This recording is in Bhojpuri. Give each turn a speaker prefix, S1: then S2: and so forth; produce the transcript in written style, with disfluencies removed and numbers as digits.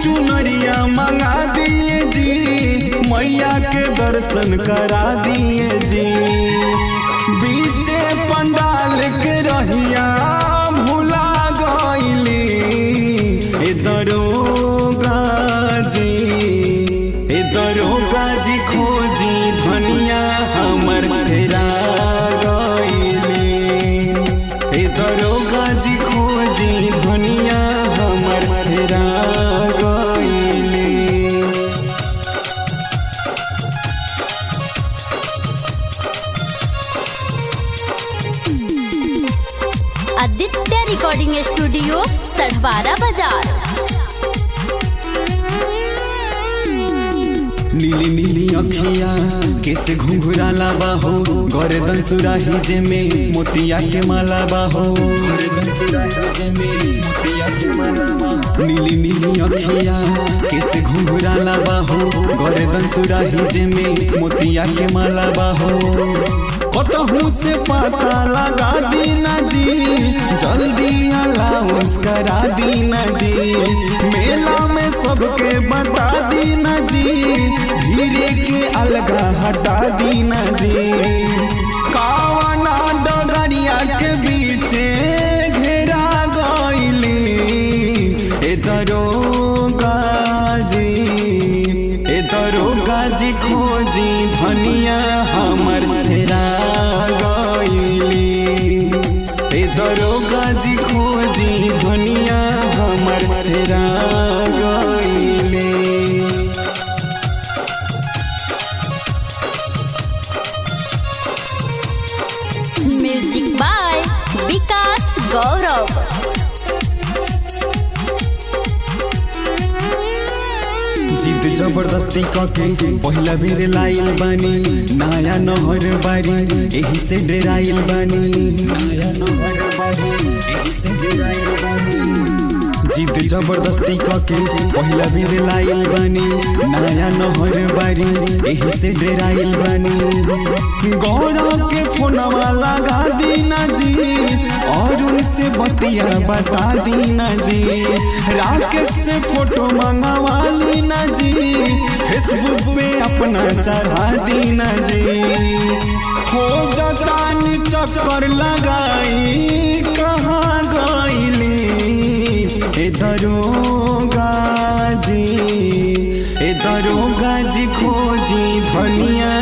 S1: चुनरिया मंगा दिए जी, मैया के दर्शन करा दिए जी। बीचे पंडाल के रहिया भुला गईली ए दरोगा जी खोजी धनिया हमर हेरा गईली। ए दरोगा जी खोजी धनिया हमर हेरा गईली।
S2: आदित्य रिकॉर्डिंग स्टूडियो सढवारा बाजार।
S1: नीली नीली अखिया कैसे घुंघराला बाहो, गर्दन सुराही जे में मोतिया के माला बाहो, गर्दन सुराही जे में मोतिया के माला बाहो। नीली नीली अखिया कैसे घुंघराला बाहो, गर्दन सुराही जे में मोतिया के माला बाहो। कतहू से पता लगा दीना जी, जल्दी अलाउंस करा दीना जी। मेला में सबके बता दीना जी, धीरे के अलगा हटा दीना जी। कावना डगरिया के बीचे घेरा गईली ए दरोगा जी खोजी धनिया हमर हेरा गईली। ए दरोगा जी खोजी धनिया हमर हेरा गईली।
S2: म्यूजिक बाय विकास गौरव।
S1: जिद जबरदस्ती कके पहिला बेर लाइल बानी, नया नहर बारी एही से डेराइल बानी, नया नहर बारी एही से डेराइल बानी। जिद जबरदस्ती कके पहिला बेर लाइल बानी, नया नहर बारी एही से डेराइल बानी। गौरव के फोनवा लगा दीना जी, और उनसे बतिया बता दीना जी। राकेश से फोटो मंगवा लीना जी, फेसबुक पे अपना चढ़ा दीना जी। हो जतान चक्कर लगाई कहाँ गईली ए दरोगा जी खोजी धनिया